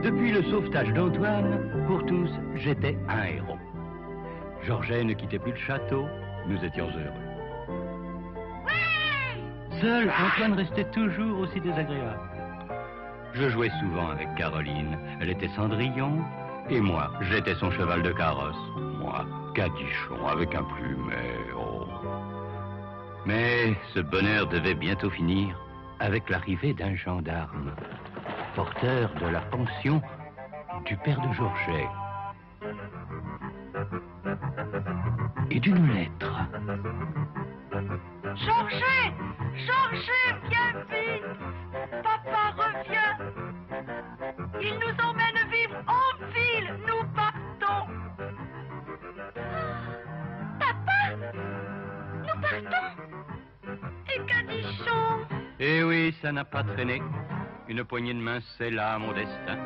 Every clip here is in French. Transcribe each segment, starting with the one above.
Depuis le sauvetage d'Antoine, pour tous, j'étais un héros. Georget ne quittait plus le château, nous étions heureux. Seul, Antoine restait toujours aussi désagréable. Je jouais souvent avec Caroline, elle était Cendrillon, et moi, j'étais son cheval de carrosse. Moi, Cadichon, avec un plumet, oh. Mais ce bonheur devait bientôt finir avec l'arrivée d'un gendarme, porteur de la pension du père de Georget. Et d'une lettre. Georget! Georget, viens vite! Papa revient! Il nous emmène vivre en ville! Nous partons! Papa! Nous partons! Et Cadichon? Eh oui, ça n'a pas traîné. Une poignée de main scella mon destin.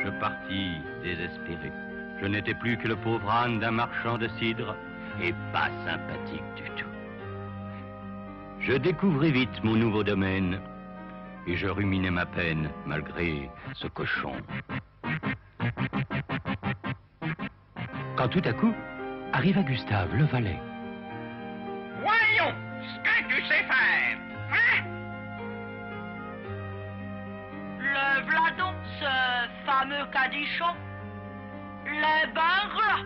Je partis désespéré. Je n'étais plus que le pauvre âne d'un marchand de cidre et pas sympathique du tout. Je découvris vite mon nouveau domaine et je ruminais ma peine malgré ce cochon. Quand tout à coup, arriva Gustave, le valet. Voyons ce que tu sais faire, hein? Le v'là donc, ce fameux Cadichon. Les barres.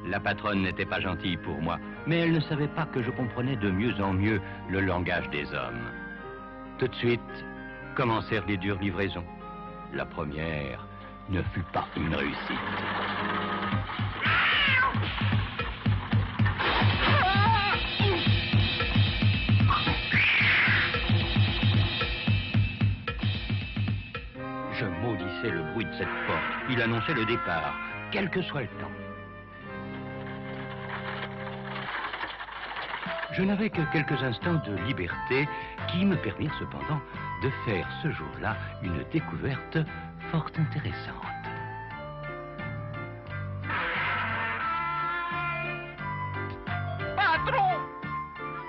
La patronne n'était pas gentille pour moi, mais elle ne savait pas que je comprenais de mieux en mieux le langage des hommes. Tout de suite, commencèrent les dures livraisons. La première ne fut pas une réussite. Je maudissais le bruit de cette porte. Il annonçait le départ, quel que soit le temps. Je n'avais que quelques instants de liberté qui me permirent cependant de faire ce jour-là une découverte fort intéressante. Patron!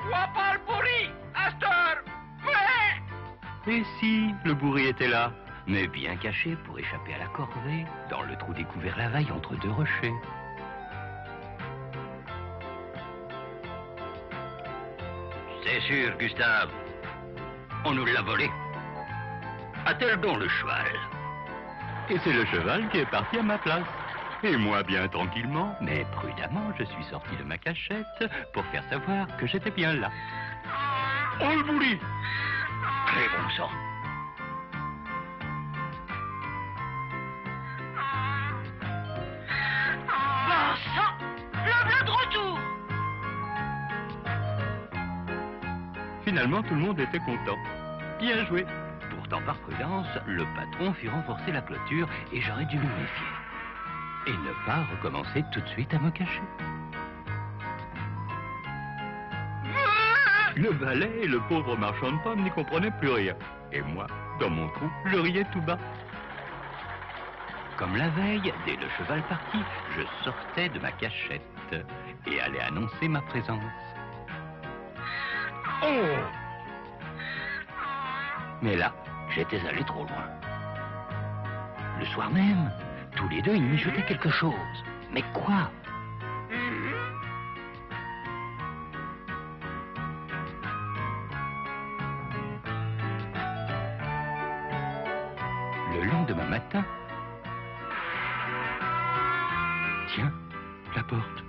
Vois pas le pourri, à cette heure! Ouais! Et si le bourri était là, mais bien caché pour échapper à la corvée, dans le trou découvert la veille entre deux rochers. C'est sûr, Gustave. On nous l'a volé. A-t-elle donc le cheval? Et c'est le cheval qui est parti à ma place. Et moi, bien tranquillement, mais prudemment, je suis sorti de ma cachette pour faire savoir que j'étais bien là. Oh le bourri! Très bon sang. Bon sang! Le v'là de retour! Finalement, tout le monde était content. Bien joué. Pourtant, par prudence, le patron fit renforcer la clôture et j'aurais dû me méfier. Et ne pas recommencer tout de suite à me cacher. Le valet et le pauvre marchand de pommes n'y comprenaient plus rien. Et moi, dans mon trou, je riais tout bas. Comme la veille, dès le cheval parti, je sortais de ma cachette et allais annoncer ma présence. Oh! Mais là, j'étais allé trop loin. Le soir même, tous les deux, ils mijotaient quelque chose. Mais quoi? Le lendemain matin... Tiens, la porte.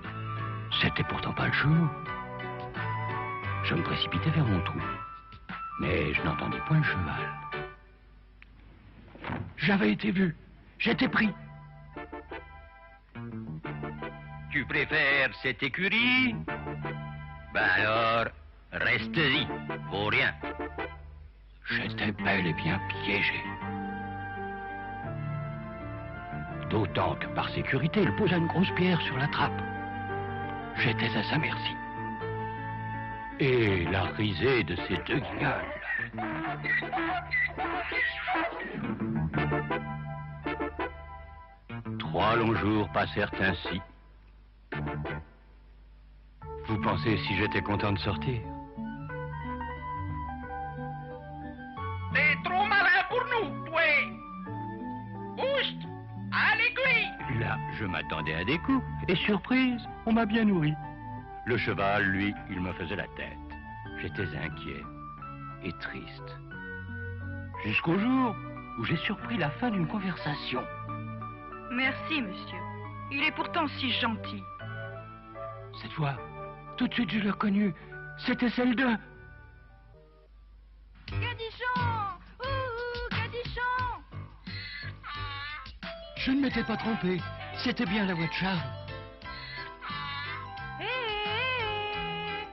C'était pourtant pas le jour. Je me précipitais vers mon trou. Mais je n'entendis point le cheval. J'avais été vu. J'étais pris. Tu préfères cette écurie? Ben alors, reste-y. Vaut rien. J'étais bel et bien piégé. D'autant que par sécurité, il posa une grosse pierre sur la trappe. J'étais à sa merci. Et la risée de ces deux guignols. 3 longs jours passèrent ainsi. Vous pensez si j'étais content de sortir? T'es trop malin pour nous, toi! m'attendais à des coups, et surprise, on m'a bien nourri. Le cheval, lui, il me faisait la tête. J'étais inquiet et triste. Jusqu'au jour où j'ai surpris la fin d'une conversation. Merci, monsieur. Il est pourtant si gentil. Cette voix, tout de suite je l'ai reconnue. C'était celle de... Cadichon! Ouh, Cadichon! Je ne m'étais pas trompé. C'était bien la voix de Charles. Hé, hé, hé.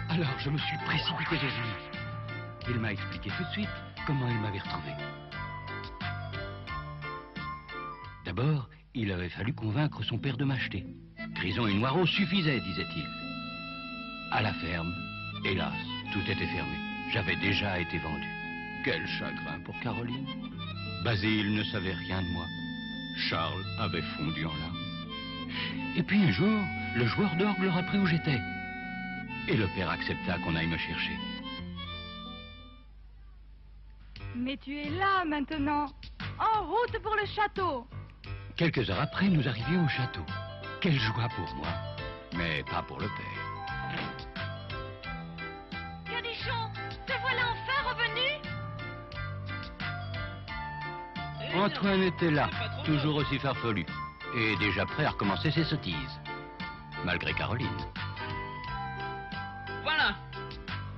Alors je me suis précipité vers lui. Il m'a expliqué tout de suite comment il m'avait retrouvé. D'abord, il avait fallu convaincre son père de m'acheter. Grison et Noireau suffisaient, disait-il. À la ferme, hélas, tout était fermé. J'avais déjà été vendu. Quel chagrin pour Caroline. Basile ne savait rien de moi. Charles avait fondu en larmes. Et puis un jour, le joueur d'orgue leur apprit où j'étais. Et le père accepta qu'on aille me chercher. Mais tu es là maintenant, en route pour le château. Quelques heures après, nous arrivions au château. Quelle joie pour moi, mais pas pour le père. Cadichon, te voilà enfin revenu? Antoine était là, toujours aussi farfelu, et déjà prêt à recommencer ses sottises, malgré Caroline. Voilà.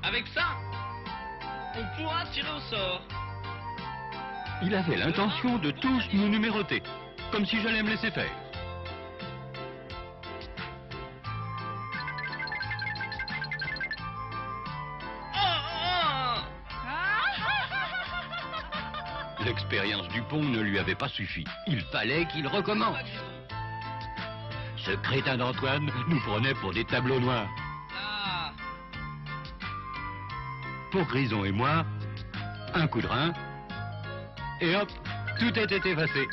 Avec ça, on pourra tirer au sort. Il avait l'intention de tous nous numéroter, comme si j'allais me laisser faire. L'expérience du pont ne lui avait pas suffi. Il fallait qu'il recommence. Ce crétin d'Antoine nous prenait pour des tableaux noirs. Ah. Pour Grison et moi, un coup de rein, et hop, tout était effacé.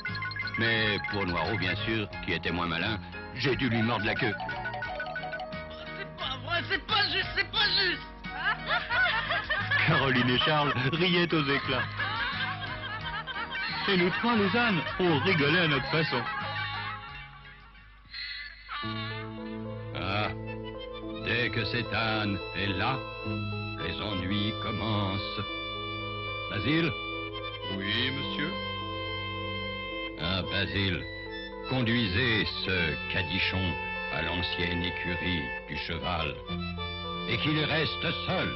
Mais pour Noireau, bien sûr, qui était moins malin, j'ai dû lui mordre la queue. C'est pas vrai, c'est pas juste, c'est pas juste. Caroline et Charles riaient aux éclats. Et nous trois, les ânes, on rigolait à notre façon. Ah, dès que cet âne est là, les ennuis commencent. Basile? Oui, monsieur. Ah, Basile, conduisez ce cadichon à l'ancienne écurie du cheval et qu'il reste seul.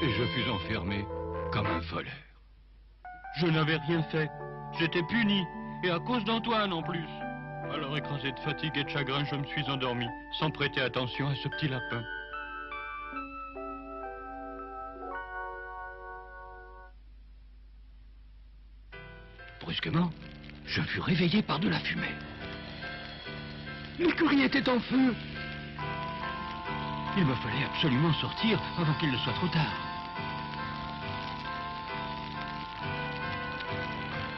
Et je fus enfermé comme un voleur. Je n'avais rien fait. J'étais puni, et à cause d'Antoine en plus. Alors écrasé de fatigue et de chagrin, je me suis endormi, sans prêter attention à ce petit lapin. Brusquement, je fus réveillé par de la fumée. L'écurie était en feu. Il me fallait absolument sortir avant qu'il ne soit trop tard.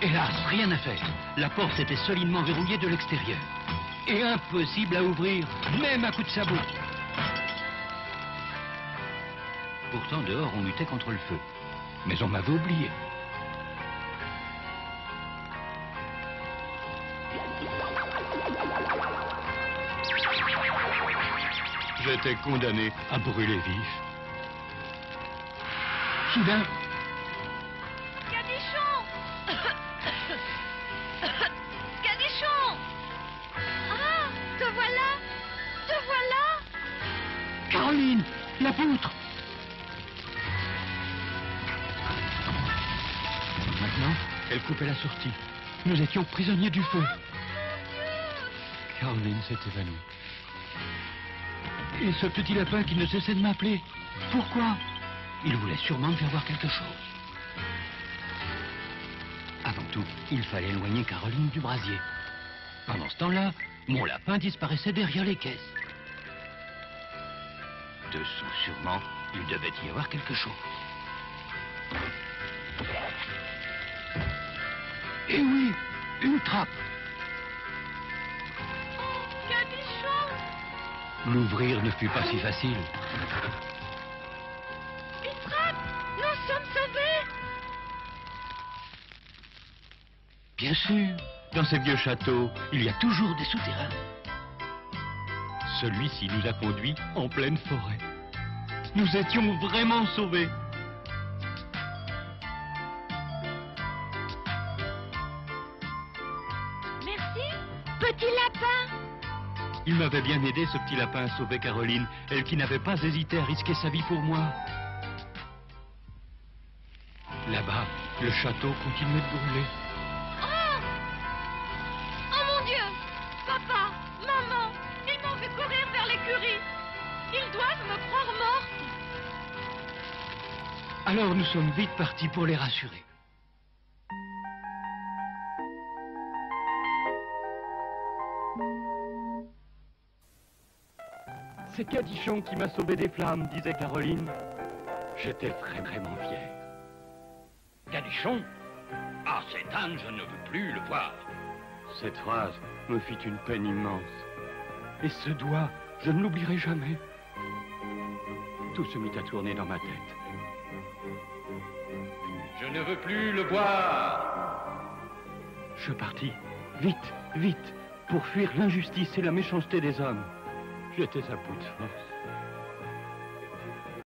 Hélas, rien à faire. La porte était solidement verrouillée de l'extérieur. Et impossible à ouvrir, même à coups de sabot. Pourtant, dehors, on luttait contre le feu. Mais on m'avait oublié. J'étais condamné à brûler vif. Soudain, Cadichon! Cadichon! Ah, te voilà! Te voilà! Caroline, la poutre! Maintenant, elle coupait la sortie. Nous étions prisonniers du feu. Caroline s'est évanouie. Et ce petit lapin qui ne cessait de m'appeler. Pourquoi? Il voulait sûrement me faire voir quelque chose. Avant tout, il fallait éloigner Caroline du brasier. Pendant ce temps-là, mon lapin disparaissait derrière les caisses. Dessous, sûrement, il devait y avoir quelque chose. Et oui, une trappe. Cadichon! L'ouvrir ne fut pas si facile. Une trappe! Nous sommes sauvés! Bien sûr, Dans ces vieux châteaux, il y a toujours des souterrains. Celui-ci nous a conduits en pleine forêt. Nous étions vraiment sauvés. Merci, petit lapin. Il m'avait bien aidé, ce petit lapin, à sauver Caroline, elle qui n'avait pas hésité à risquer sa vie pour moi. Là-bas, le château continuait de brûler. Oh! Oh mon Dieu! Papa, maman, ils m'ont fait courir vers l'écurie. Ils doivent me croire morte. Alors nous sommes vite partis pour les rassurer. C'est Cadichon qui m'a sauvé des flammes, disait Caroline. J'étais vraiment fier. Cadichon? Ah, cette âne, je ne veux plus le voir. Cette phrase me fit une peine immense. Et ce doigt, je ne l'oublierai jamais. Tout se mit à tourner dans ma tête. Je ne veux plus le voir. Je partis, vite, vite, pour fuir l'injustice et la méchanceté des hommes. J'étais à bout de force.